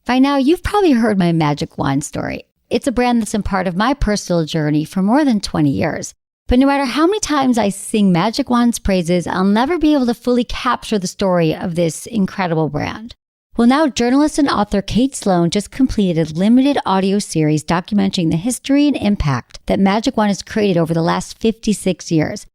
By now, you've probably heard my magic wand story. It's a brand that's been part of my personal journey for more than 20 years. But no matter how many times I sing Magic Wand's praises, I'll never be able to fully capture the story of this incredible brand. Well, now journalist and author Kate Sloan just completed a limited audio series documenting the history and impact that Magic Wand has created over the last 56 years.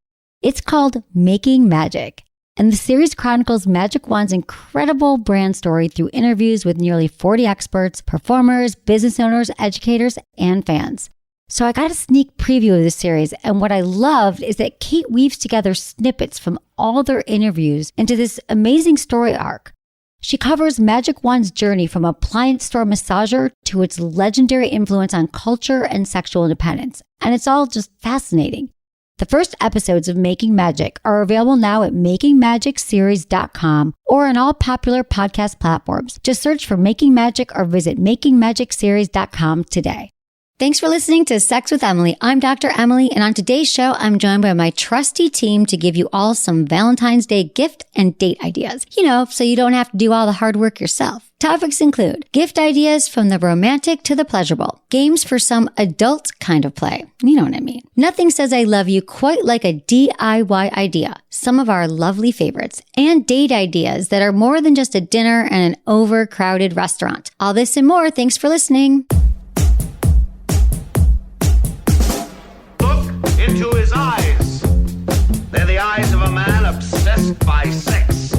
It's called Making Magic. And the series chronicles Magic Wand's incredible brand story through interviews with nearly 40 experts, performers, business owners, educators, and fans. So I got a sneak preview of the series, and what I loved is that Kate weaves together snippets from all their interviews into this amazing story arc. She covers Magic Wand's journey from appliance store massager to its legendary influence on culture and sexual independence, and it's all just fascinating. The first episodes of Making Magic are available now at makingmagicseries.com or on all popular podcast platforms. Just search for Making Magic or visit makingmagicseries.com today. Thanks for listening to Sex with Emily. I'm Dr. Emily, and on today's show, I'm joined by my trusty team to give you all some Valentine's Day gift and date ideas. So you don't have to do all the hard work yourself. Topics include gift ideas from the romantic to the pleasurable, games for some adult kind of play. You know what I mean. Nothing says I love you quite like a DIY idea, some of our lovely favorites, and date ideas that are more than just a dinner and an overcrowded restaurant. All this and more. Thanks for listening. Into his eyes. They're the eyes of a man obsessed by sex.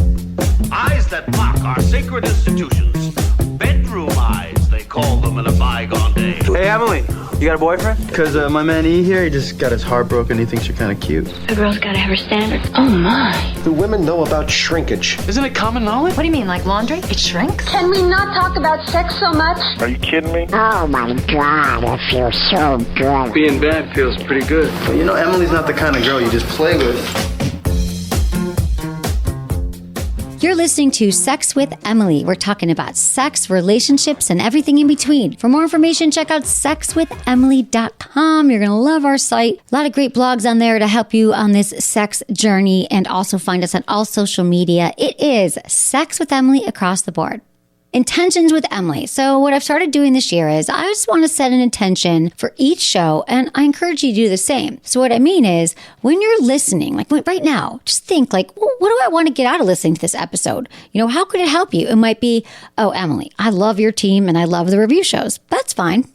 Eyes that mock our sacred institutions. Bedroom eyes, they call them in a bygone day. Hey, Emily, you got a boyfriend? Because my man E here, he just got his heart broken. He thinks you're kind of cute. A girl's got to have her standards. Oh, my. Do women know about shrinkage? Isn't it common knowledge? What do you mean, like laundry? It shrinks? Can we not talk about sex so much? Are you kidding me? Oh my God, it feels so good. Being bad feels pretty good. But Emily's not the kind of girl you just play with. You're listening to Sex with Emily. We're talking about sex, relationships, and everything in between. For more information, check out sexwithemily.com. You're going to love our site. A lot of great blogs on there to help you on this sex journey, and also find us on all social media. It is Sex with Emily across the board. Intentions with Emily. So what I've started doing this year is I just want to set an intention for each show, and I encourage you to do the same. So what I mean is when you're listening, like right now, just think like, well, what do I want to get out of listening to this episode? How could it help you? It might be, oh, Emily, I love your team and I love the review shows. That's fine.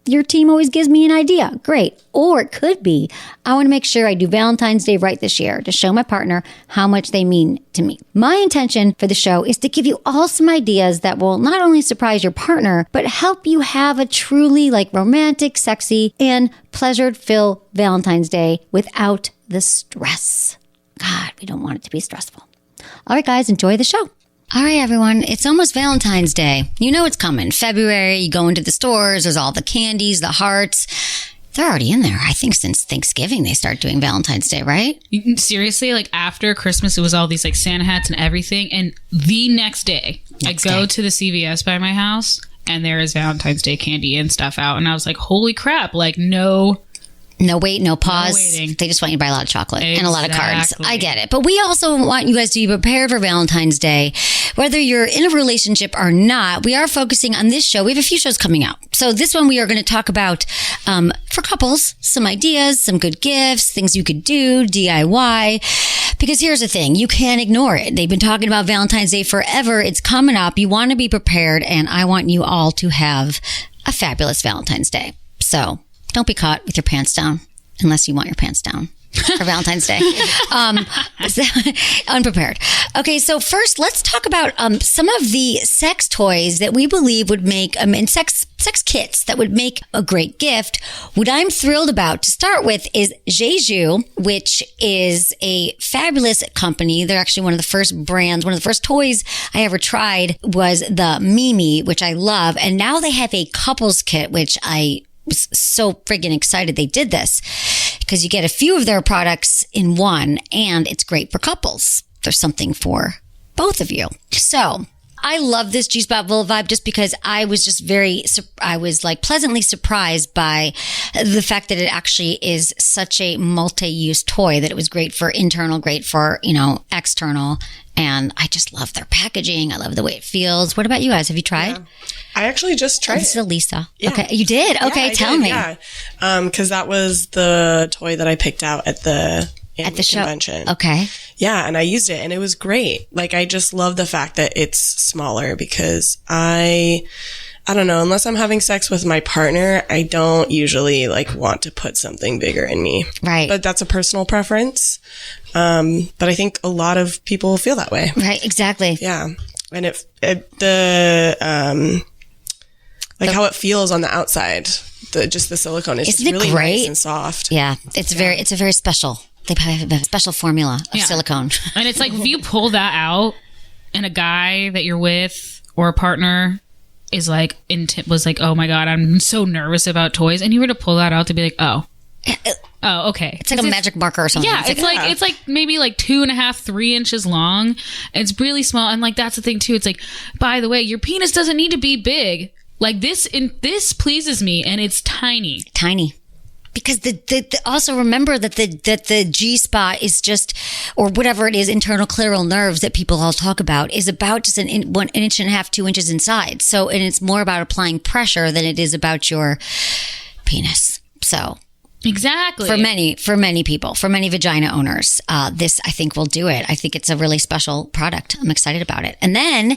Your team always gives me an idea. Great. Or it could be, I want to make sure I do Valentine's Day right this year to show my partner how much they mean to me. My intention for the show is to give you all some ideas that will not only surprise your partner, but help you have a truly romantic, sexy, and pleasure-filled Valentine's Day without the stress. God, we don't want it to be stressful. All right, guys, enjoy the show. All right, everyone, it's almost Valentine's Day. You know it's coming. February, you go into the stores, there's all the candies, the hearts. They're already in there. I think since Thanksgiving, they start doing Valentine's Day, right? Seriously, after Christmas, it was all these Santa hats and everything. And the next day, I go to the CVS by my house and there is Valentine's Day candy and stuff out. And I was like, holy crap, No wait, no pause. No waiting. They just want you to buy a lot of chocolate and a lot of cards. Exactly. I get it. But we also want you guys to be prepared for Valentine's Day. Whether you're in a relationship or not, we are focusing on this show. We have a few shows coming out. So this one we are going to talk about, for couples, some ideas, some good gifts, things you could do, DIY. Because here's the thing, you can't ignore it. They've been talking about Valentine's Day forever. It's coming up. You want to be prepared, and I want you all to have a fabulous Valentine's Day. So don't be caught with your pants down, unless you want your pants down for Valentine's Day. Unprepared. Okay, so first, let's talk about some of the sex toys that we believe would make, and sex kits that would make a great gift. What I'm thrilled about to start with is Jeju, which is a fabulous company. They're actually one of the first brands. One of the first toys I ever tried was the Mimi, which I love. And now they have a couples kit, which I was so friggin' excited they did this, because you get a few of their products in one, and it's great for couples. There's something for both of you. So I love this G-spot vulva vibe just because I was just I was like pleasantly surprised by the fact that it actually is such a multi-use toy, that it was great for internal, great for, external. And I just love their packaging. I love the way it feels. What about you guys? Have you tried? Yeah. I actually just tried This is Elisa. Yeah. Okay. You did? Okay. Tell me. Yeah. Because that was the toy that I picked out at the convention. Show. Okay. Yeah. And I used it and it was great. Like, I just love the fact that it's smaller because I don't know, unless I'm having sex with my partner, I don't usually want to put something bigger in me. Right. But that's a personal preference. But I think a lot of people feel that way. Right. Exactly. Yeah. And how it feels on the outside, just the silicone is just really nice and soft. Yeah. It's a very special. They have a special formula of silicone. And it's like, if you pull that out and a guy that you're with or a partner is was like, oh my God, I'm so nervous about toys. And you were to pull that out to be like, oh, okay. It's like a magic marker or something. Yeah. It's like maybe 2.5, 3 inches long. It's really small. And that's the thing too. It's like, by the way, your penis doesn't need to be big. This pleases me, and it's tiny. Tiny. Because also remember that the G-spot is just, or whatever it is, internal clitoral nerves that people all talk about, is about just an inch and a half, 2 inches inside. So, and it's more about applying pressure than it is about your penis. So. Exactly. For many people, for many vagina owners, this, I think, will do it. I think it's a really special product. I'm excited about it. And then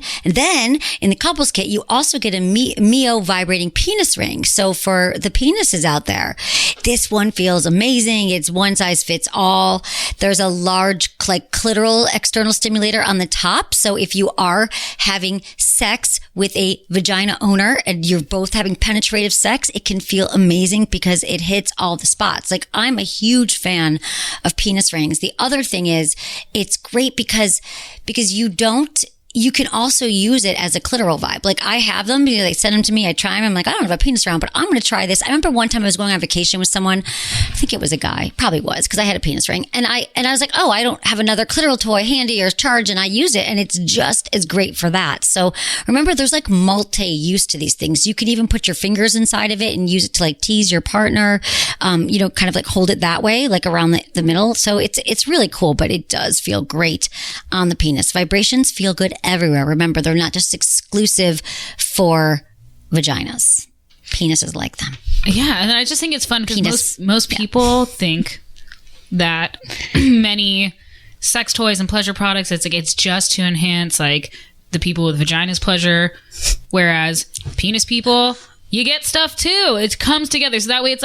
in the couples kit, you also get a Mio vibrating penis ring. So for the penises out there, this one feels amazing. It's one size fits all. There's a large clitoral external stimulator on the top. So if you are having sex with a vagina owner and you're both having penetrative sex, it can feel amazing because it hits all the spots. I'm a huge fan of penis rings. The other thing is it's great because you can also use it as a clitoral vibe. I have them because they send them to me. I try them. I'm like, I don't have a penis around, but I'm going to try this. I remember one time I was going on vacation with someone. I think it was a guy, probably was, because I had a penis ring. And I was like, oh, I don't have another clitoral toy handy or charge, and I use it, and it's just as great for that. So remember, there's multi-use to these things. You can even put your fingers inside of it and use it to tease your partner. Kind of hold it that way, around the middle. So it's really cool, but it does feel great on the penis. Vibrations feel good everywhere. Remember, they're not just exclusive for vaginas. Penises like them. Yeah, and I just think it's fun because most people think that many sex toys and pleasure products, it's just to enhance the people with vaginas pleasure, whereas penis people, you get stuff too. It comes together. So that way it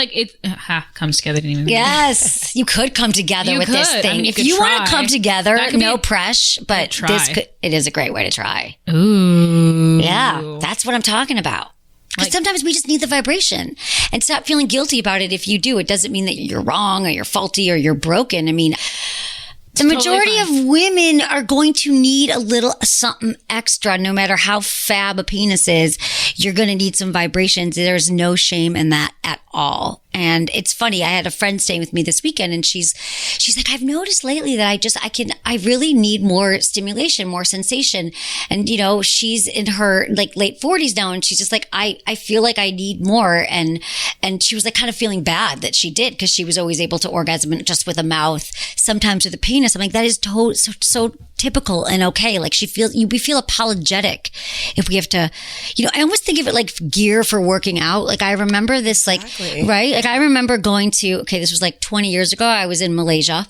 comes together. Didn't even yes, you could come together with this thing. If you want to come together, no pressure, but it is a great way to try. Ooh. Yeah, that's what I'm talking about. Because sometimes we just need the vibration, and stop feeling guilty about it if you do. It doesn't mean that you're wrong or you're faulty or you're broken. I mean, the majority of women are going to need a little something extra, no matter how fab a penis is. You're going to need some vibrations. There's no shame in that at all. And it's funny. I had a friend staying with me this weekend, and she's like, I've noticed lately that I really need more stimulation, more sensation. And, she's in her late 40s now, and she's just like, I feel like I need more. And she was kind of feeling bad that she did, because she was always able to orgasm just with a mouth, sometimes with a penis. I'm like, that is so typical and okay. We feel apologetic if we have to, I almost think of it like gear for working out. I remember this, right? I remember going to, this was 20 years ago. I was in Malaysia.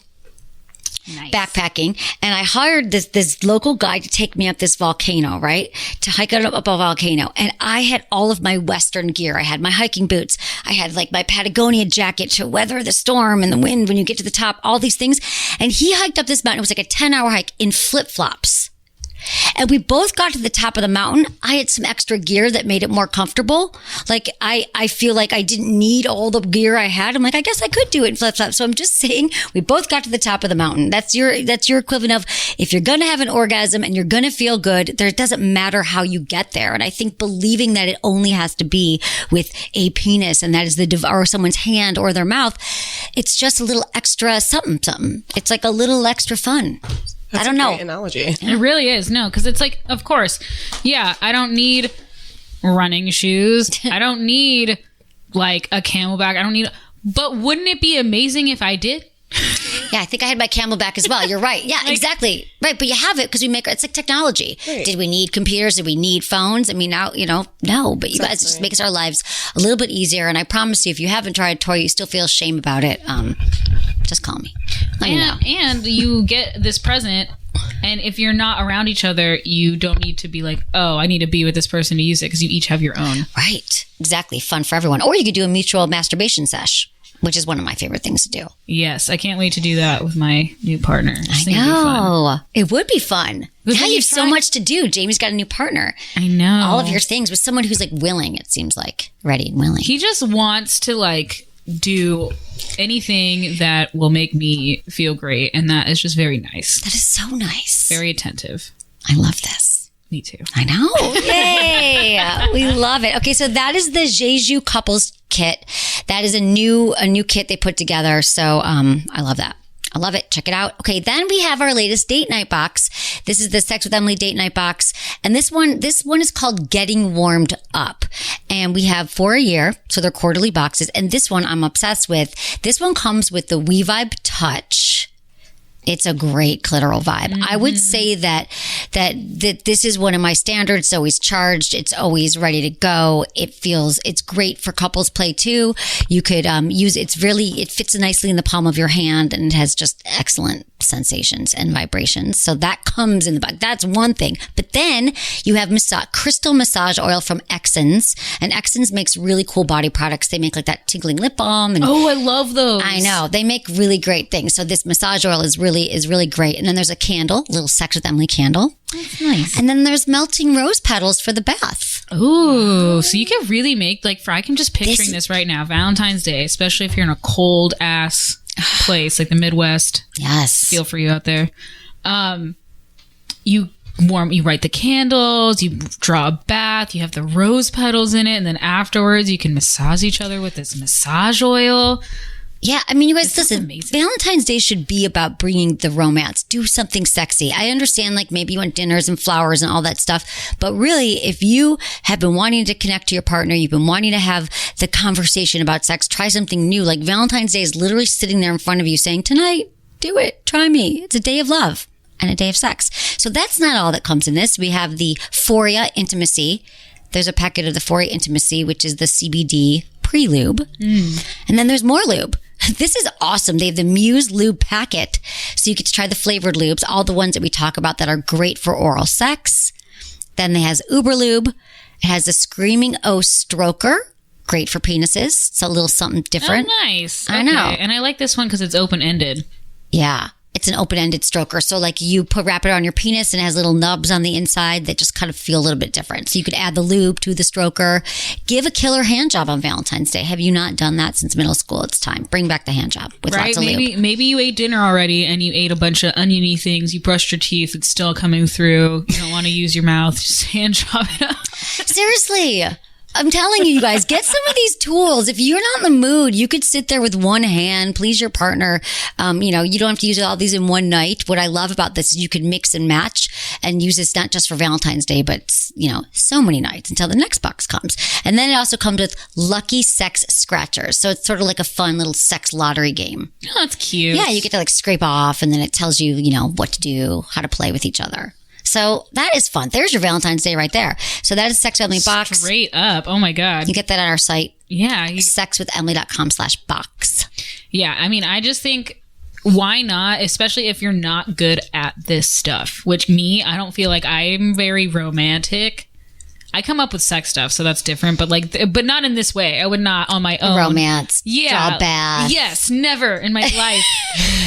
Nice. Backpacking, and I hired this local guy to take me up this volcano, right? To hike up a volcano. And I had all of my Western gear. I had my hiking boots. I had my Patagonia jacket to weather the storm and the wind when you get to the top, all these things. And he hiked up this mountain. It was a 10-hour hike in flip-flops. And we both got to the top of the mountain. I had some extra gear that made it more comfortable. I feel like I didn't need all the gear I had. I'm like, I guess I could do it in flip-flops. So I'm just saying, we both got to the top of the mountain. That's your equivalent of, if you're going to have an orgasm and you're going to feel good, it doesn't matter how you get there. And I think believing that it only has to be with a penis, and that is or someone's hand or their mouth, it's just a little extra something. It's a little extra fun. That's I don't know. Great analogy. It really is. No, because it's like, of course, yeah, I don't need running shoes. I don't need like a Camelback. I don't need, but wouldn't it be amazing if I did? Yeah, I think I had my Camelback as well. You're right. Yeah, exactly. Right. But you have it because it's like technology. Right. Did we need computers? Did we need phones? I mean, now, no, but you guys, it just makes our lives a little bit easier. And I promise you, if you haven't tried a toy, you still feel shame about it. Just call me. Let me know. And you get this present. And if you're not around each other, you don't need to be like, oh, I need to be with this person to use it because you each have your own. Right. Exactly. Fun for everyone. Or you could do a mutual masturbation sesh, which is one of my favorite things to do. Yes. I can't wait to do that with my new partner. I know. It would be fun. But Now you have so much to do. Jamie's got a new partner. I know. All of your things with someone who's like willing, it seems like. Ready and willing. He just wants to like do anything that will make me feel great. And that is just very nice. That is so nice. Very attentive. I love this. Me too. I know. Yay. We love it. Okay, so that is the Jeju couples kit. That is a new kit they put together. So I love that. I love it. Check it out. Okay, then we have our latest date night box. This is the Sex with Emily date night box. And this one is called Getting Warmed Up. And we have 4 a year. So they're quarterly boxes. And this one I'm obsessed with. This one comes with the We Vibe Touch. It's a great clitoral vibe. Mm-hmm. I would say that this is one of my standards. It's always charged. It's always ready to go. It's great for couples play too. You could use it fits nicely in the palm of your hand and it has just excellent sensations and vibrations. So that comes in the box. That's one thing. But then you have crystal massage oil from Exons, and Exons makes really cool body products. They make like that tinkling lip balm. And I love those. I know. They make really great things. So this massage oil is really great. And then there's a candle, a little Sex with Emily candle. That's nice. And then there's melting rose petals for the bath. Ooh, so you can really make I can just picturing this right now, Valentine's Day, especially if you're in a cold ass place like the Midwest. Yes. Feel for you out there. You light the candles, you draw a bath, you have the rose petals in it, and then afterwards you can massage each other with this massage oil. Yeah, I mean, you guys, listen, Valentine's Day should be about bringing the romance. Do something sexy. I understand, like, maybe you want dinners and flowers and all that stuff. But really, if you have been wanting to connect to your partner, you've been wanting to have the conversation about sex, try something new. Like, Valentine's Day is literally sitting there in front of you saying, tonight, do it. Try me. It's a day of love and a day of sex. So that's not all that comes in this. We have the Foria Intimacy. There's a packet of the Foria Intimacy, which is the CBD pre-lube. And then there's more lube. This is awesome. They have the Muse Lube packet. So you get to try the flavored lubes, all the ones that we talk about that are great for oral sex. Then it has Uber Lube. It has the Screaming O Stroker. Great for penises. It's a little something different. Oh, nice. I know. And I like this one because it's open-ended. Yeah. It's an open-ended stroker. So like you wrap it on your penis and it has little nubs on the inside that just kind of feel a little bit different. So you could add the lube to the stroker. Give a killer hand job on Valentine's Day. Have you not done that since middle school? It's time. Bring back the hand job with lots of lube. Maybe you ate dinner already and you ate a bunch of oniony things. You brushed your teeth. It's still coming through. You don't want to use your mouth. Just hand job it up. Seriously. I'm telling you guys, get some of these tools. If you're not in the mood, you could sit there with one hand, please your partner. You don't have to use all these in one night. What I love about this is you can mix and match and use this not just for Valentine's Day, but, so many nights until the next box comes. And then it also comes with Lucky Sex Scratchers. So it's sort of like a fun little sex lottery game. Oh, that's cute. Yeah, you get to scrape off and then it tells you, what to do, how to play with each other. So that is fun. There's your Valentine's Day right there. So that is Sex with Emily box. Straight up. Oh my God. You get that at our site. Yeah. sexwithemily.com/box. Yeah. I mean, I just think, why not? Especially if you're not good at this stuff, which I don't feel like I'm very romantic. I come up with sex stuff, so that's different, but but not in this way. I would not on my own. Romance. Yeah. Draw bath. Yes, never in my life.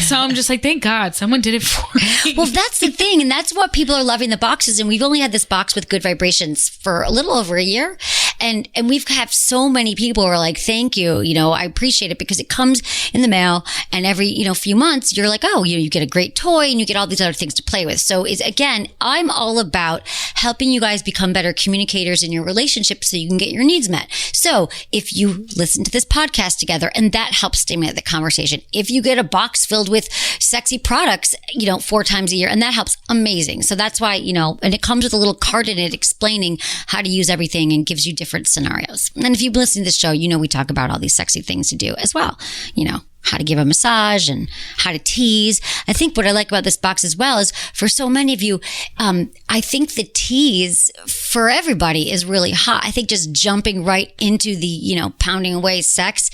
So I'm just like, thank God someone did it for me. Well, that's the thing. And that's what people are loving the boxes. And we've only had this box with Good Vibrations for a little over a year. And we've had so many people who are like, thank you. You know, I appreciate it because it comes in the mail and every, you know, few months you're like, oh, you get a great toy and you get all these other things to play with. So again, I'm all about helping you guys become better communicators in your relationship so you can get your needs met. So if you listen to this podcast together and that helps stimulate the conversation, if you get a box filled with sexy products, you know, 4 times a year, and that helps, amazing. So that's why, you know, and it comes with a little card in it explaining how to use everything and gives you different scenarios. And if you've listened to the show, you know, we talk about all these sexy things to do as well. You know, how to give a massage and how to tease. I think what I like about this box as well is for so many of you, I think the tease for everybody is really hot. I think just jumping right into the, you know, pounding away sex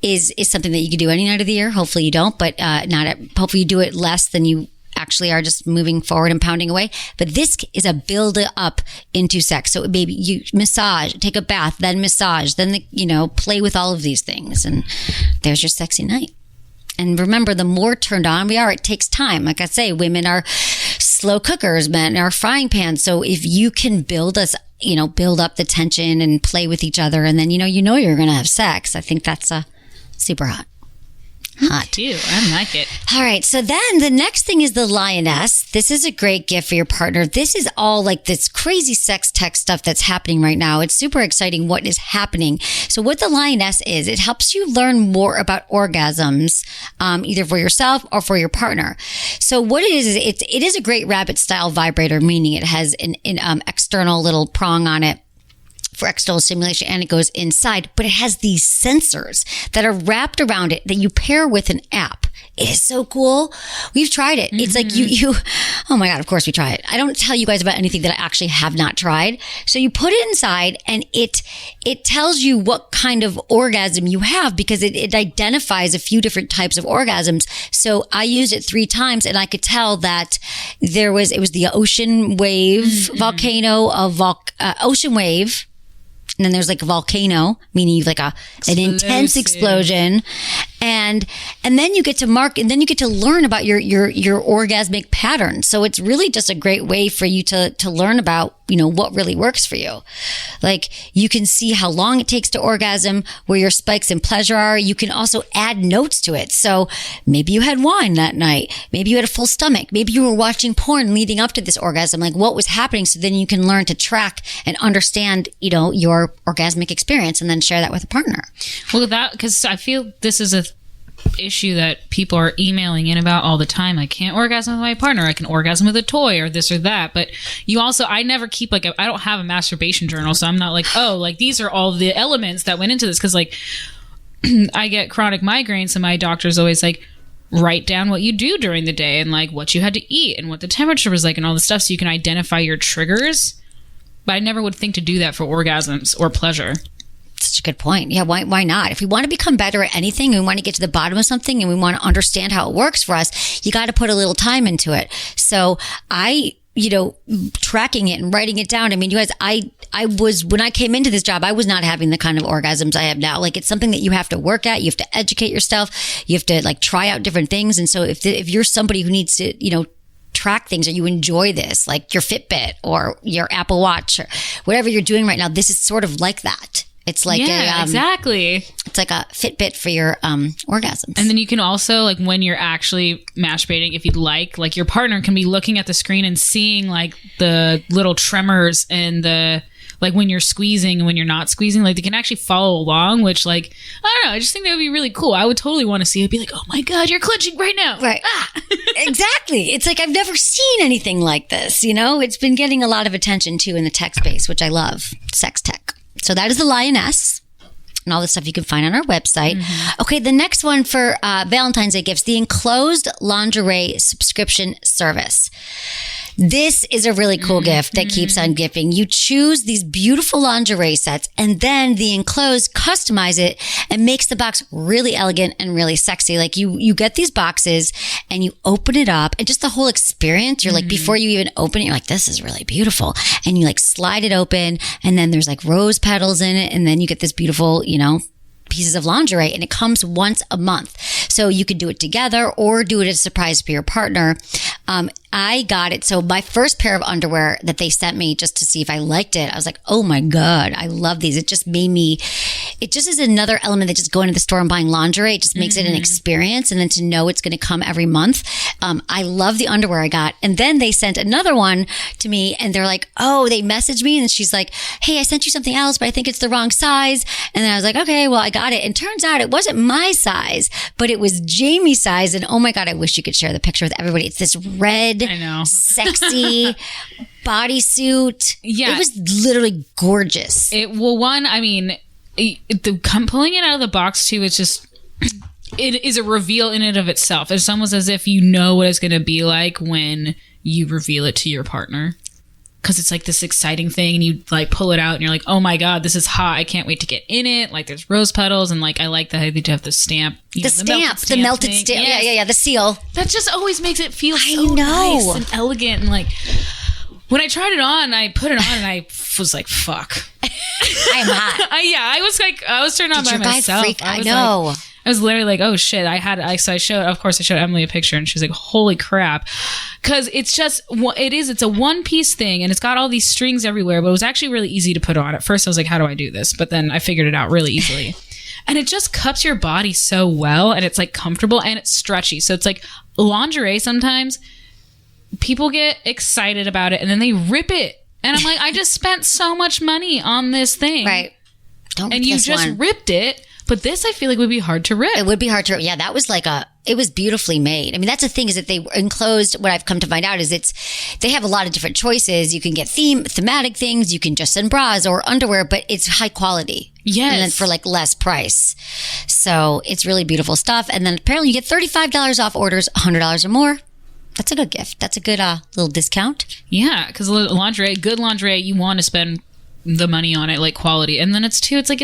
is something that you can do any night of the year. Hopefully you don't, but hopefully you do it less than you actually are just moving forward and pounding away. But this is a build up into sex. So maybe you massage, take a bath, then massage, then, you know, play with all of these things. And there's your sexy night. And remember, the more turned on we are, it takes time. Like I say, women are slow cookers, men are frying pans. So if you can build up the tension and play with each other, and then, you know, you're going to have sex. I think that's super hot. Hot. Too. I like it. All right. So then the next thing is the lioness. This is a great gift for your partner. This is all like this crazy sex tech stuff that's happening right now. It's super exciting what is happening. So what the lioness is, it helps you learn more about orgasms, either for yourself or for your partner. So what it is it is a great rabbit style vibrator, meaning it has an external little prong on it for external stimulation, and it goes inside, but it has these sensors that are wrapped around it that you pair with an app. It is so cool. We've tried it. It's like you, oh my God, of course we try it. I don't tell you guys about anything that I actually have not tried. So you put it inside and it tells you what kind of orgasm you have because it identifies a few different types of orgasms. So I used it 3 times and I could tell that it was the ocean wave, ocean wave. And then there's like a volcano, meaning you've like an intense explosion. And then you get to learn about your orgasmic pattern. So it's really just a great way for you to learn about, you know, what really works for you. Like you can see how long it takes to orgasm, where your spikes in pleasure are. You can also add notes to it. So maybe you had wine that night. Maybe you had a full stomach. Maybe you were watching porn leading up to this orgasm, like what was happening. So then you can learn to track and understand, you know, your orgasmic experience and then share that with a partner. Well, because I feel this is a issue that people are emailing in about all the time. I can't orgasm with my partner. I can orgasm with a toy or this or that. But I never keep I don't have a masturbation journal. So I'm not like, oh, like these are all the elements that went into this. Cause like I get chronic migraines. So my doctor's always like, write down what you do during the day and like what you had to eat and what the temperature was like and all this stuff. So you can identify your triggers. But I never would think to do that for orgasms or pleasure. Such a good point. Yeah, why not? If we want to become better at anything and we want to get to the bottom of something and we want to understand how it works for us, you got to put a little time into it. So tracking it and writing it down. I mean, you guys, when I came into this job, I was not having the kind of orgasms I have now. Like, it's something that you have to work at. You have to educate yourself. You have to like try out different things. And so if you're somebody who needs to, you know, track things or you enjoy this, like your Fitbit or your Apple Watch or whatever you're doing right now, this is sort of like that. It's like exactly. It's like a Fitbit for your orgasms. And then you can also, like, when you're actually masturbating, if you'd like your partner can be looking at the screen and seeing like the little tremors and the like when you're squeezing and when you're not squeezing, like they can actually follow along, which like, I don't know, I just think that would be really cool. I would totally want to see it, be like, oh my God, you're clenching right now. Right. Exactly. It's like, I've never seen anything like this. You know, it's been getting a lot of attention too in the tech space, which I love. Sex tech. So that is the lioness and all the stuff you can find on our website. Mm-hmm. Okay, the next one for Valentine's Day gifts, the enclosed lingerie subscription service. This is a really cool gift that keeps on giving. You choose these beautiful lingerie sets and then the enclosed customize it and makes the box really elegant and really sexy. Like you get these boxes and you open it up and just the whole experience. You're like, before you even open it, you're like, this is really beautiful. And you like slide it open and then there's like rose petals in it. And then you get this beautiful, you know, pieces of lingerie, and it comes once a month. So you could do it together or do it as a surprise for your partner. I got it. So my first pair of underwear that they sent me just to see if I liked it, I was like, oh my God, I love these. It just is another element that just going to the store and buying lingerie. It just makes it an experience. And then to know it's going to come every month. I love the underwear I got. And then they sent another one to me and they're like, oh, they messaged me and she's like, hey, I sent you something else, but I think it's the wrong size. And then I was like, okay, well, I got it. And turns out it wasn't my size, but it was Jamie's size. And oh my God, I wish you could share the picture with everybody. It's this red, sexy bodysuit. Yeah. It was literally gorgeous. Pulling it out of the box too, it's just, it is a reveal in and of itself. It's almost as if you know what it's going to be like when you reveal it to your partner. Because it's like this exciting thing and you like pull it out and you're like, oh my God, this is hot. I can't wait to get in it. Like there's rose petals and like I like that they have the stamp. The melted stamp. Yes. Yeah, the seal. That just always makes it feel so nice and elegant. And like when I tried it on, I put it on and I was like, fuck. I'm hot. I was turned on by myself. I know. Like, I was literally like, oh shit. I showed Emily a picture and she's like, holy crap. Cause it's a one piece thing and it's got all these strings everywhere, but it was actually really easy to put on. At first I was like, how do I do this? But then I figured it out really easily. And it just cups your body so well and it's like comfortable and it's stretchy. So it's like lingerie sometimes people get excited about it and then they rip it. And I'm like, I just spent so much money on this thing. Right. And you just ripped it. But this, I feel like, would be hard to rip. It would be hard to rip. Yeah, that was it was beautifully made. I mean, that's the thing is that they enclosed, what I've come to find out is they have a lot of different choices. You can get thematic things. You can just send bras or underwear, but it's high quality. Yes. And then for like less price. So it's really beautiful stuff. And then apparently you get $35 off orders, $100 or more. That's a good gift. That's a good little discount. Yeah, because good lingerie, you want to spend the money on it, like quality. And then it's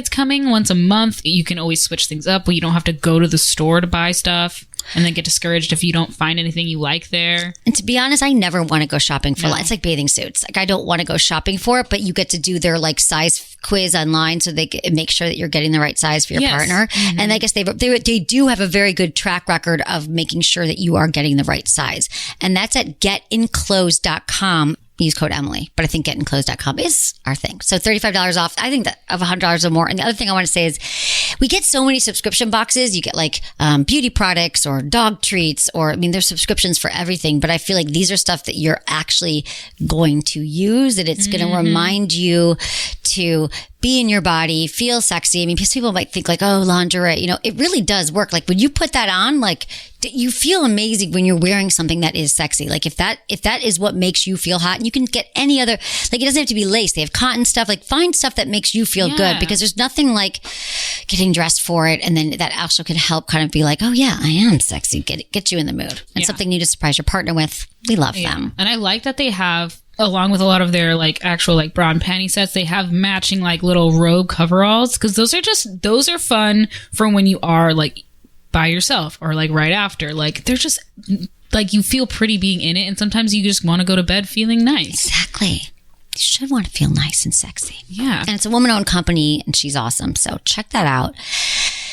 coming once a month. You can always switch things up, but you don't have to go to the store to buy stuff and then get discouraged if you don't find anything you like there. And to be honest, I never want to go shopping for It's like bathing suits. Like I don't want to go shopping for it, but you get to do their like size quiz online so they make sure that you're getting the right size for your partner. Mm-hmm. And I guess they do have a very good track record of making sure that you are getting the right size. And that's at getinclothes.com. Use code Emily, but I think getinclothes.com is our thing. So $35 off. I think that of $100 or more. And the other thing I want to say is we get so many subscription boxes. You get like beauty products or dog treats there's subscriptions for everything. But I feel like these are stuff that you're actually going to use, that it's going to remind you to be in your body, feel sexy. I mean, because people might think like, oh, lingerie, it really does work. Like when you put that on, like you feel amazing when you're wearing something that is sexy. Like if that is what makes you feel hot, and you can get any other, like it doesn't have to be lace. They have cotton stuff, like find stuff that makes you feel good, because there's nothing like getting dressed for it. And then that also can help kind of be like, oh yeah, I am sexy. Get you in the mood. And something new to surprise your partner with. We love them. And I like that they have, along with a lot of their like actual like bra and panty sets, they have matching like little robe coveralls, because those are fun for when you are like by yourself or like right after. Like they're just like, you feel pretty being in it, and sometimes you just want to go to bed feeling nice. Exactly. You should want to feel nice and sexy. Yeah. And it's a woman-owned company and she's awesome. So check that out.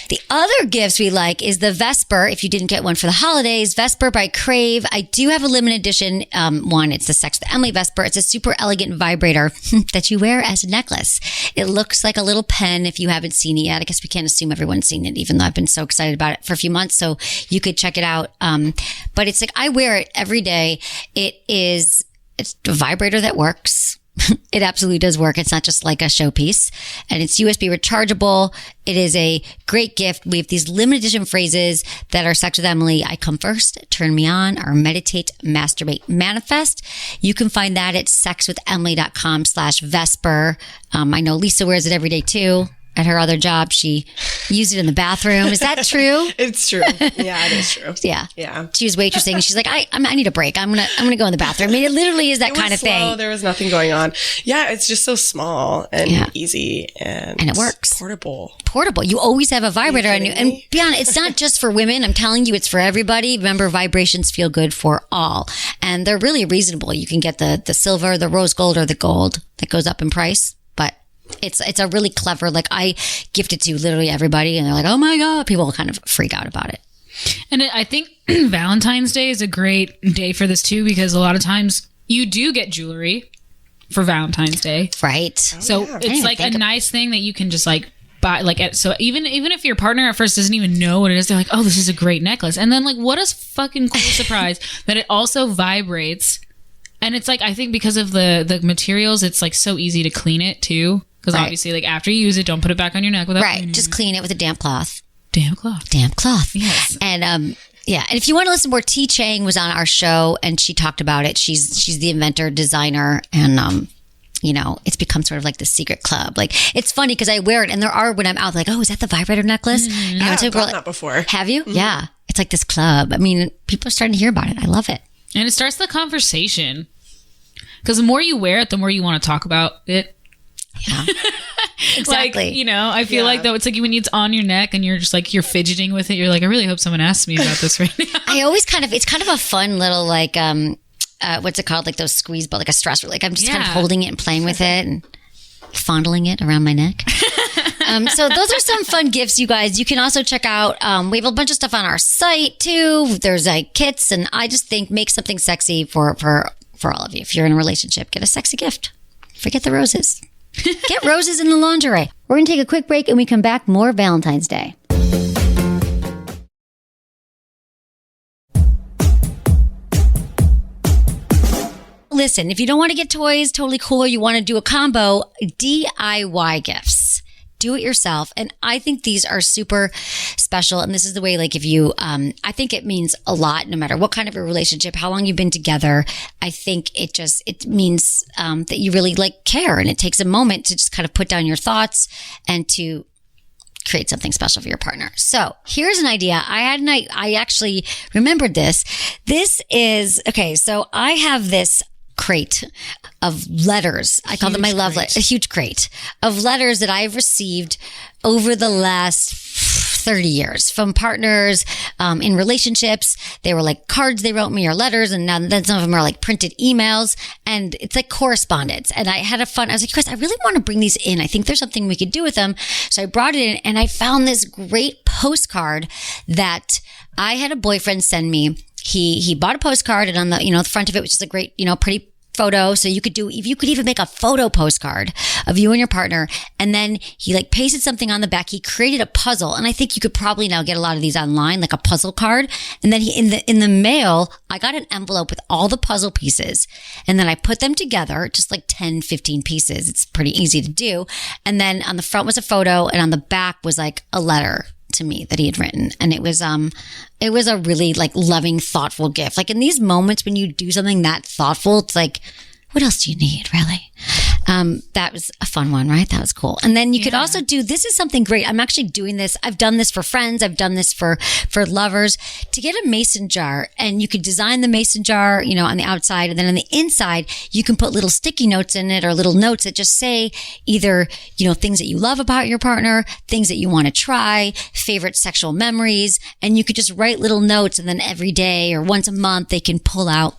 The other gifts we like is the Vesper. If you didn't get one for the holidays, Vesper by Crave. I do have a limited edition one. It's the Sex with Emily Vesper. It's a super elegant vibrator that you wear as a necklace. It looks like a little pen if you haven't seen it yet. I guess we can't assume everyone's seen it, even though I've been so excited about it for a few months. So you could check it out. But it's like, I wear it every day. It's a vibrator that works. It absolutely does work. It's not just like a showpiece, and it's USB rechargeable. It is a great gift. We have these limited edition phrases that are Sex with Emily. I come first, turn me on, or meditate, masturbate, manifest. You can find that at sexwithemily.com/Vesper. I know Lisa wears it every day too. At her other job, she used it in the bathroom. Is that true? It's true. Yeah, it is true. Yeah. Yeah. She was waitressing. She's like, I need a break. I'm gonna go in the bathroom. I mean, it literally is that kind of thing. There was nothing going on. Yeah, it's just so small and easy and it works. Portable. You always have a vibrator on you. And beyond, it's not just for women. I'm telling you, it's for everybody. Remember, vibrations feel good for all, and they're really reasonable. You can get the silver, the rose gold, or the gold that goes up in price, but it's a really clever, like I gift it to literally everybody and they're like, oh my God, people kind of freak out about it. And I think Valentine's Day is a great day for this too, because a lot of times you do get jewelry for Valentine's Day. Right. So it's like a nice thing that you can just like buy. Like, so even if your partner at first doesn't even know what it is, they're like, oh, this is a great necklace. And then like, what a fucking cool surprise that it also vibrates. And it's like, I think because of the materials, it's like so easy to clean it too. Because obviously, like after you use it, don't put it back on your neck without cleaning Just it. clean it with a damp cloth. Damp cloth. Yes. And yeah. And if you want to listen more, T. Chang was on our show and she talked about it. She's the inventor, designer, and you know, it's become sort of like the secret club. Like, it's funny because I wear it and there are, when I'm out, like, oh, is that the vibrator necklace? Mm-hmm. You know, I've gotten that before. Have you? Mm-hmm. Yeah. It's like this club. I mean, people are starting to hear about it. I love it. And it starts the conversation. Because the more you wear it, the more you want to talk about it. Yeah. Exactly. Like, you know, I feel like though, it's like when it's on your neck and you're just like, you're fidgeting with it. You're like, I really hope someone asks me about this right now. I always it's kind of a fun little like, what's it called? Like those squeeze, but like a stress. Like I'm just kind of holding it and playing with it and fondling it around my neck. So those are some fun gifts, you guys. You can also check out, we have a bunch of stuff on our site too. There's like kits, and I just think make something sexy for all of you. If you're in a relationship, get a sexy gift. Forget the roses. Get roses in the lingerie. We're going to take a quick break and we come back more Valentine's Day. Listen, if you don't want to get toys, totally cool, or you want to do a combo, DIY gifts. Do it yourself. And I think these are super special. And this is the way, like, if you, I think it means a lot, no matter what kind of a relationship, how long you've been together. I think it means, that you really like care. And it takes a moment to just kind of put down your thoughts and to create something special for your partner. So here's an idea. I actually remembered this. This is, okay. So I have this crate of letters. I call them my love letters, a huge crate of letters that I've received over the last 30 years from partners, in relationships. They were like cards they wrote me or letters. And then some of them are like printed emails, and it's like correspondence. And I had I was like, Chris, I really want to bring these in. I think there's something we could do with them. So I brought it in and I found this great postcard that I had a boyfriend send me. He bought a postcard, and on the, the front of it, which is a great, pretty photo. So you could even make a photo postcard of you and your partner. And then he like pasted something on the back. He created a puzzle. And I think you could probably now get a lot of these online, like a puzzle card. And then in the mail, I got an envelope with all the puzzle pieces. And then I put them together, just like 10, 15 pieces. It's pretty easy to do. And then on the front was a photo, and on the back was like a letter to me that he had written. And it was a really like loving, thoughtful gift. Like in these moments when you do something that thoughtful, it's like, what else do you need, really? That was a fun one, right? That was cool. And then you could also this is something great. I'm actually doing this. I've done this for friends. I've done this for lovers, to get a mason jar, and you could design the mason jar, on the outside. And then on the inside, you can put little sticky notes in it, or little notes that just say either, things that you love about your partner, things that you want to try, favorite sexual memories. And you could just write little notes, and then every day or once a month, they can pull out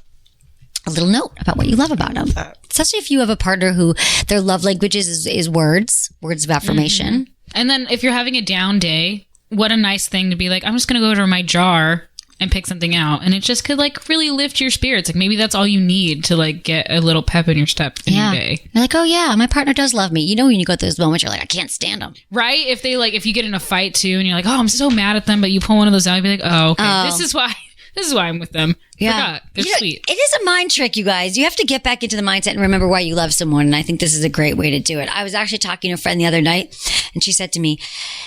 a little note about what you love about them. Especially if you have a partner who their love languages is words of affirmation. Mm-hmm. And then if you're having a down day, what a nice thing to be like, I'm just going to go to my jar and pick something out. And it just could like really lift your spirits. Like maybe that's all you need to like get a little pep in your step in your day. You're like, oh yeah, my partner does love me. When you go through those moments, you're like, I can't stand them. Right? If you get in a fight too and you're like, oh, I'm so mad at them, but you pull one of those out, you'd be like, oh, okay, this is why I'm with them. Yeah. Forgot. They're sweet. It is a mind trick, you guys. You have to get back into the mindset and remember why you love someone. And I think this is a great way to do it. I was actually talking to a friend the other night, and she said to me,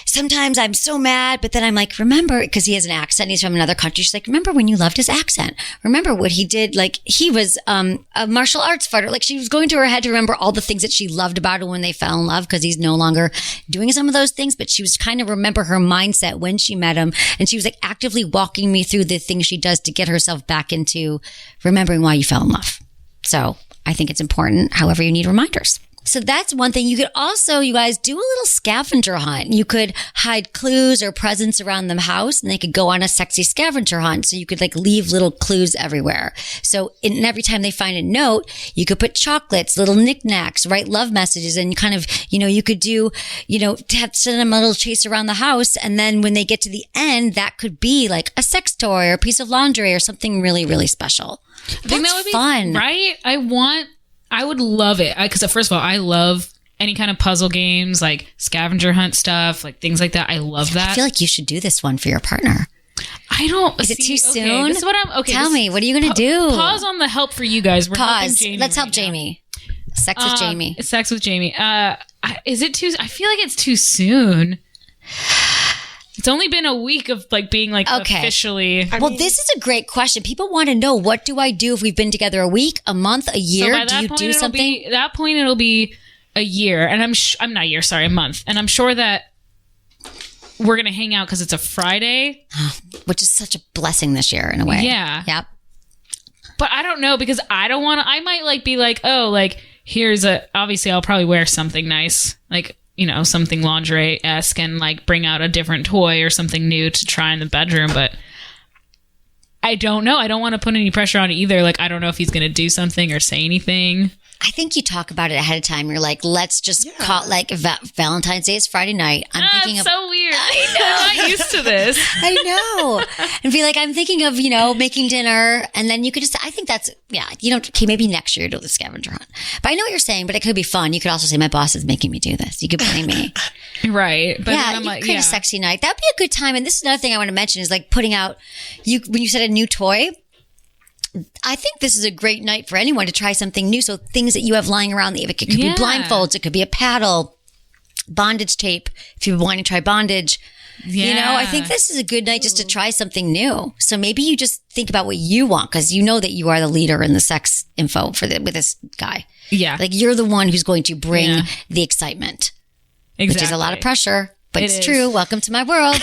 sometimes I'm so mad, but then I'm like, remember, because he has an accent, he's from another country. She's like, remember when you loved his accent? Remember what he did? Like, he was a martial arts fighter. Like, she was going to her head to remember all the things that she loved about him when they fell in love, because he's no longer doing some of those things. But she was kind of remember her mindset when she met him. And she was like actively walking me through the things she does to get herself back into remembering why you fell in love. So I think it's important, however you need reminders. So that's one thing. You could also, you guys, do a little scavenger hunt. You could hide clues or presents around the house, and they could go on a sexy scavenger hunt. So you could like leave little clues everywhere. So every time they find a note, you could put chocolates, little knickknacks, write love messages, and kind of, you could do, send them a little chase around the house. And then when they get to the end, that could be like a sex toy or a piece of laundry or something really, really special. I think that would be fun, right? I would love it because first of all, I love any kind of puzzle games, like scavenger hunt stuff, like things like that. I love that. I feel like you should do this one for your partner. I don't. Is it too soon? Okay, this is what I'm. Okay, tell me, what are you going to do? Pause on the help for you guys. We're Pause. Jamie Let's help now. Jamie. Sex with Jamie. Sex with Jamie. Is it too? I feel like it's too soon. It's only been a week of like being like officially. Well, this is a great question. People want to know, what do I do if we've been together a week, a month, a year? So do you do something? At that point, it'll be a year, and I'm not a year. Sorry, a month, and I'm sure that we're gonna hang out because it's a Friday, which is such a blessing this year in a way. Yeah. Yep. But I don't know because I don't want to. I might like be like, oh, like here's obviously I'll probably wear something nice, like. Something lingerie-esque, and like bring out a different toy or something new to try in the bedroom. But I don't know. I don't want to put any pressure on it either. Like, I don't know if he's going to do something or say anything. I think you talk about it ahead of time. You're like, let's just call like Valentine's Day is Friday night. I'm thinking of so weird. I know. I'm not used to this. I know. And be like, I'm thinking of, making dinner. And then you could just, I think that's, okay, maybe next year do the scavenger hunt. But I know what you're saying, but it could be fun. You could also say, my boss is making me do this. You could blame me. Right. But yeah, then I'm you like, create a sexy night. That'd be a good time. And this is another thing I want to mention is like putting out, when you said a new toy, I think this is a great night for anyone to try something new. So things that you have lying around, it could be blindfolds, it could be a paddle, bondage tape. If you want to try bondage, I think this is a good night just to try something new. So maybe you just think about what you want because you know that you are the leader in the sex info with this guy. Yeah, like you're the one who's going to bring the excitement, which is a lot of pressure. But it's true. Welcome to my world.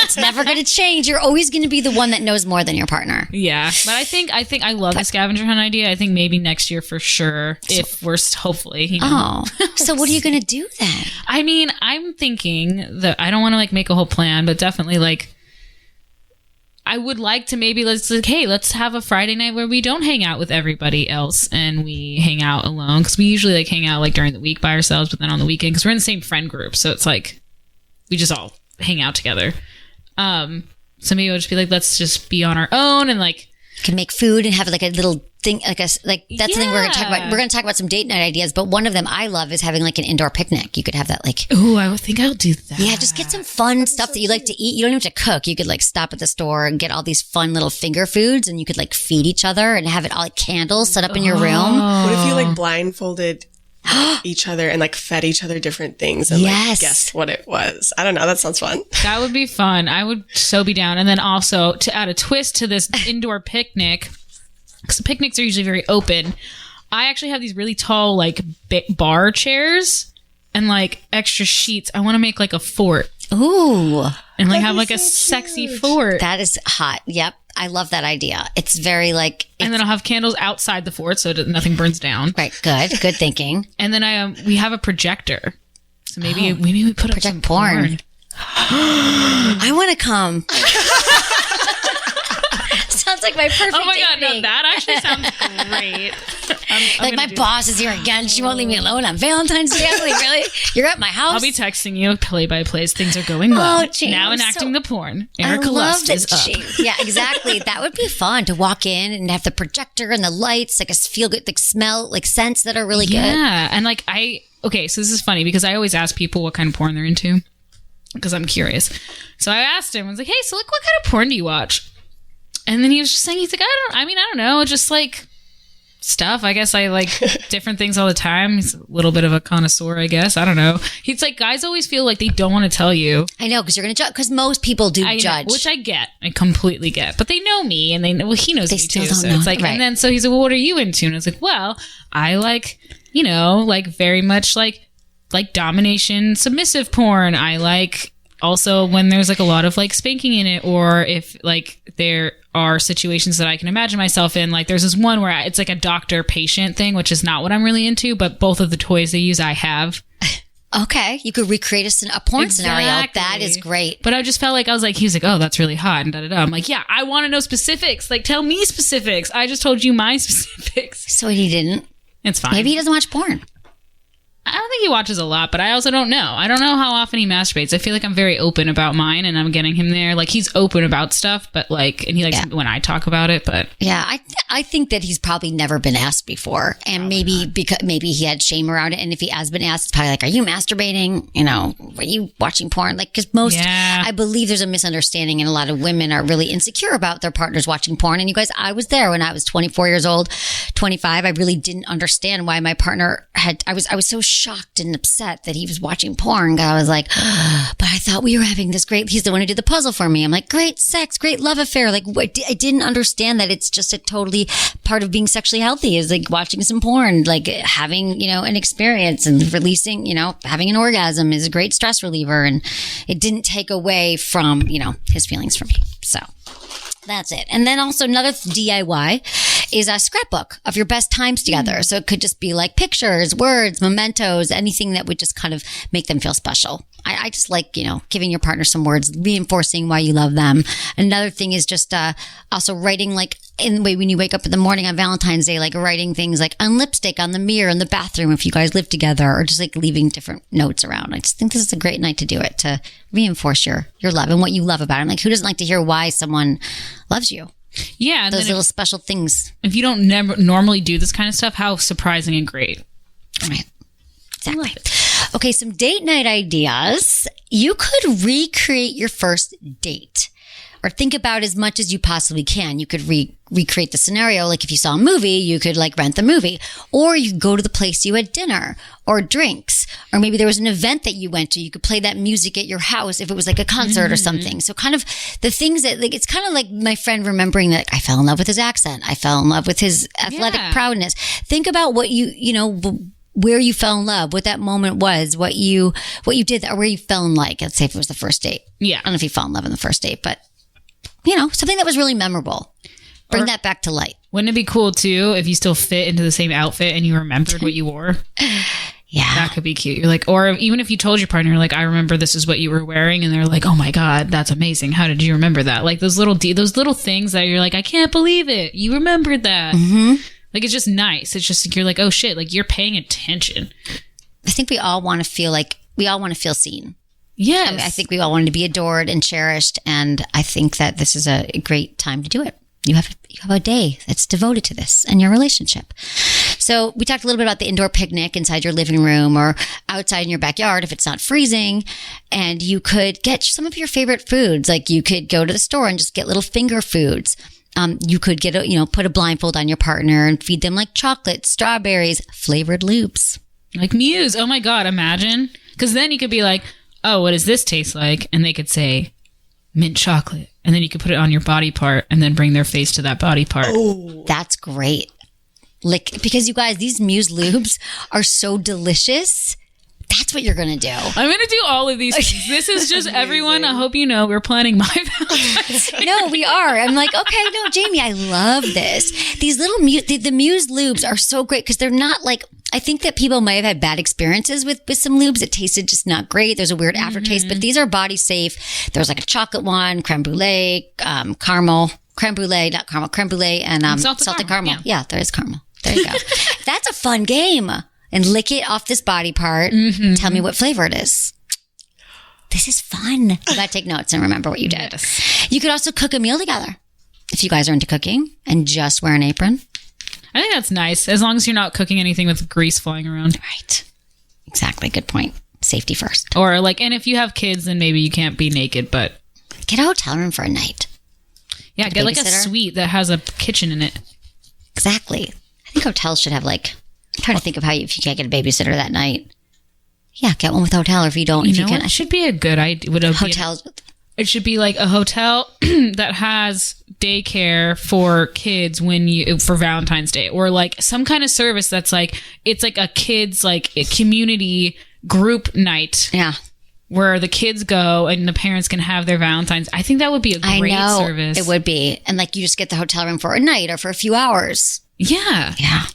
It's never going to change. You're always going to be the one that knows more than your partner. Yeah. But I think I love the scavenger hunt idea. I think maybe next year for sure, if we're hopefully, so what are you going to do then? I mean, I'm thinking that I don't want to like make a whole plan, but definitely like I would like to maybe let's have a Friday night where we don't hang out with everybody else and we hang out alone. Cause we usually like hang out like during the week by ourselves, but then on the weekend, cause we're in the same friend group. So it's like, we just all hang out together. So maybe I'll just be like, let's just be on our own and like can make food and have like a little thing, that's the thing we're going to talk about. We're going to talk about some date night ideas, but one of them I love is having like an indoor picnic. You could have that like, ooh, I think I'll do that. Yeah, just get some fun stuff that you like to eat. You don't even have to cook. You could like stop at the store and get all these fun little finger foods, and you could like feed each other and have it all like candles set up in your room. What if you like blindfolded each other and like fed each other different things and like guessed what it was? I don't know. That sounds fun. That would be fun. I would so be down. And then also to add a twist to this indoor picnic, because the picnics are usually very open, I actually have these really tall like bar chairs and like extra sheets. I want to make like a fort. Ooh. And like have like a sexy fort. That is hot. Yep. I love that idea. It's very like... and then I'll have candles outside the fort so that nothing burns down. Right. Good. Good thinking. And then we have a projector. So maybe we put up some porn. I want to come. Sounds like my perfect Oh my God, evening. no, that actually sounds great. I'm my boss is here again. She won't leave me alone on Valentine's Day. I'm like, really? You're at my house? I'll be texting you play-by-plays. Things are going well. Oh, geez, now enacting the porn. Erica I love Lust that is up. Yeah, exactly. That would be fun to walk in and have the projector and the lights, like a feel good, like smell, like scents that are really good. Yeah, and like okay, so this is funny because I always ask people what kind of porn they're into because I'm curious. So I asked him, I was like, hey, so like what kind of porn do you watch? And then he was just saying, he's like, I don't know, just like stuff. I guess I like different things all the time. He's a little bit of a connoisseur, I guess. I don't know. He's like, guys always feel like they don't want to tell you. I know, because you're going to judge, because most people do judge. Which I get. I completely get. But they know me, and they know, well, he knows me too. So know. It's like, and then so he's like, well, what are you into? And I was like, well, I like, like very much like domination, submissive porn. I like also when there's like a lot of like spanking in it, or if like there are situations that I can imagine myself in, like there's this one where it's like a doctor patient thing, which is not what I'm really into, but both of the toys they use I have. Okay, you could recreate a porn scenario. That is great. But I just felt like, he was like, oh, that's really hot, and da-da-da. I'm like, yeah, I want to know specifics. Like, tell me specifics. I just told you my specifics. So he didn't. It's fine. Maybe he doesn't watch porn. I don't think he watches a lot, but I also don't know. I don't know how often he masturbates. I feel like I'm very open about mine, and I'm getting him there. Like, he's open about stuff, but like, and he likes when I talk about it, but. Yeah, I think that he's probably never been asked before. And maybe he had shame around it. And if he has been asked, it's probably like, are you masturbating? You know, are you watching porn? Like, because I believe there's a misunderstanding, and a lot of women are really insecure about their partners watching porn. And you guys, I was there when I was 24 years old, 25. I really didn't understand why my partner I was so shocked and upset that he was watching porn. I was like, but I thought we were having this great, he's the one who did the puzzle for me. I'm like, great sex, great love affair. Like, I didn't understand that it's just a totally part of being sexually healthy is like watching some porn, like having, an experience and releasing, having an orgasm is a great stress reliever. And it didn't take away from, his feelings for me. So that's it. And then also another DIY is a scrapbook of your best times together. So it could just be like pictures, words, mementos, anything that would just kind of make them feel special. I just like, giving your partner some words, reinforcing why you love them. Another thing is just also writing, like in the way when you wake up in the morning on Valentine's Day, like writing things like on lipstick on the mirror in the bathroom if you guys live together, or just like leaving different notes around. I just think this is a great night to do it, to reinforce your love and what you love about it. Like, who doesn't like to hear why someone loves you? Yeah. Those little special things. If you don't normally do this kind of stuff, how surprising and great. Right. Exactly. Okay, some date night ideas. You could recreate your first date, or think about as much as you possibly can. You could recreate the scenario. Like if you saw a movie, you could like rent the movie, or you could go to the place you had dinner or drinks, or maybe there was an event that you went to. You could play that music at your house if it was like a concert or something. So kind of the things that, like, it's kind of like my friend remembering that I fell in love with his accent. I fell in love with his athletic proudness. Think about what where you fell in love, what that moment was, what you did, or where you fell in like. Let's say if it was the first date. Yeah. I don't know if you fell in love in the first date, but something that was really memorable. Bring that back to light. Wouldn't it be cool too if you still fit into the same outfit and you remembered what you wore? Yeah. That could be cute. You're like, or even if you told your partner, like, I remember this is what you were wearing, and they're like, oh my God, that's amazing. How did you remember that? Like those little things that you're like, I can't believe it. You remembered that. Mm-hmm. Like, it's just nice. It's just like, you're like, oh shit, like you're paying attention. I think we all want to feel seen. Yes. I think we all want to be adored and cherished. And I think that this is a great time to do it. You have a day that's devoted to this and your relationship. So we talked a little bit about the indoor picnic inside your living room or outside in your backyard if it's not freezing. And you could get some of your favorite foods. Like you could go to the store and just get little finger foods. You could get put a blindfold on your partner and feed them like chocolate, strawberries, flavored loops. Like Muse. Oh my God, imagine. Because then you could be like, oh, what does this taste like? And they could say mint chocolate. And then you could put it on your body part and then bring their face to that body part. Oh, that's great. Like, because you guys, these Muse lubes are so delicious. That's what you're going to do. I'm going to do all of these things. This is just everyone. I hope you know we're planning my Valentine's Day. No, we are. I'm like, okay, no, Jamie, I love this. These little the Muse lubes are so great because they're not like, I think that people might have had bad experiences with some lubes. It tasted just not great. There's a weird aftertaste, but these are body safe. There's like a chocolate one, creme brulee, caramel, creme brulee, not caramel, creme brulee, and salted caramel. Yeah, there is caramel. There you go. That's a fun game. And lick it off this body part. Mm-hmm. Tell me what flavor it is. This is fun. You got to take notes and remember what you did. Yes. You could also cook a meal together if you guys are into cooking and just wear an apron. I think that's nice, as long as you're not cooking anything with grease flying around. Right. Exactly. Good point. Safety first. Or like, and if you have kids, then maybe you can't be naked, but get a hotel room for a night. Yeah, get like a suite that has a kitchen in it. Exactly. I think hotels should have like, I'm trying to think of how if you can't get a babysitter that night. Yeah, get one with a hotel, or if you don't, if you can. It should be a good idea. It should be like a hotel that has daycare for kids for Valentine's Day, or like some kind of service that's like, it's like a kids like a community group night. Yeah. where the kids go and the parents can have their Valentines. I think that would be a great service. It would be. And like you just get the hotel room for a night or for a few hours. Yeah. Yeah.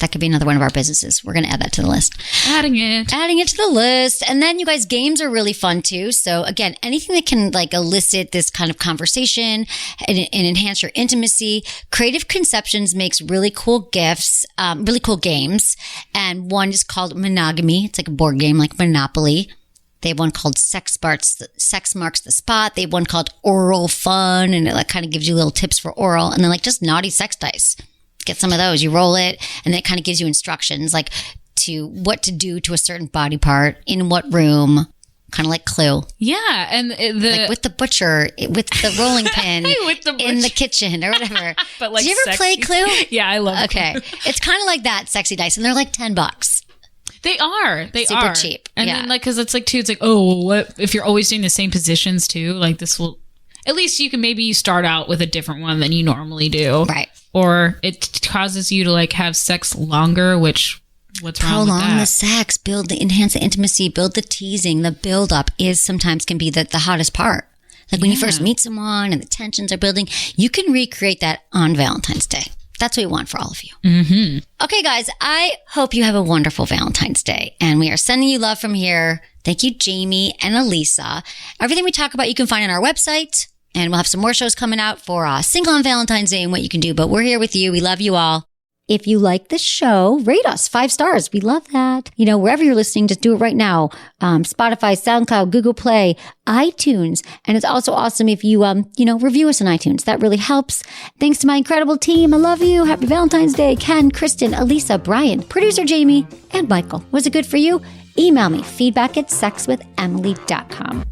That could be another one of our businesses. We're going to add that to the list. Adding it to the list. And then you guys, games are really fun too. So again, anything that can like elicit this kind of conversation and enhance your intimacy. Creative Conceptions makes really cool gifts, really cool games. And one is called Monogamy. It's like a board game like Monopoly. They have one called Sex Marks the Spot. They have one called Oral Fun. And it like kind of gives you little tips for oral. And then like just naughty sex dice. Get some of those. You roll it, and then it kind of gives you instructions like to what to do to a certain body part in what room, kind of like Clue. Yeah, and like with the butcher, with the rolling pin in the kitchen or whatever. But like, did you ever play Clue? Yeah, I love. Okay, it's kind of like that, sexy dice, and they're like $10. They are. They super are cheap. And then like, because it's like too, it's like, oh, well, what if you're always doing the same positions too? Like this will. At least you can maybe start out with a different one than you normally do. Right. Or it causes you to like have sex longer, which what's wrong with that? Prolong the sex, enhance the intimacy, build the teasing, the build up can be the hottest part. Like when you first meet someone and the tensions are building, you can recreate that on Valentine's Day. That's what we want for all of you. Mm-hmm. Okay, guys, I hope you have a wonderful Valentine's Day. And we are sending you love from here. Thank you, Jamie and Elisa. Everything we talk about, you can find on our website. And we'll have some more shows coming out for Single on Valentine's Day and what you can do. But we're here with you. We love you all. If you like the show, rate us 5 stars. We love that. You know, wherever you're listening, just do it right now. Spotify, SoundCloud, Google Play, iTunes. And it's also awesome if you, review us on iTunes. That really helps. Thanks to my incredible team. I love you. Happy Valentine's Day. Ken, Kristen, Elisa, Brian, producer Jamie, and Michael. Was it good for you? Email me, feedback@sexwithemily.com.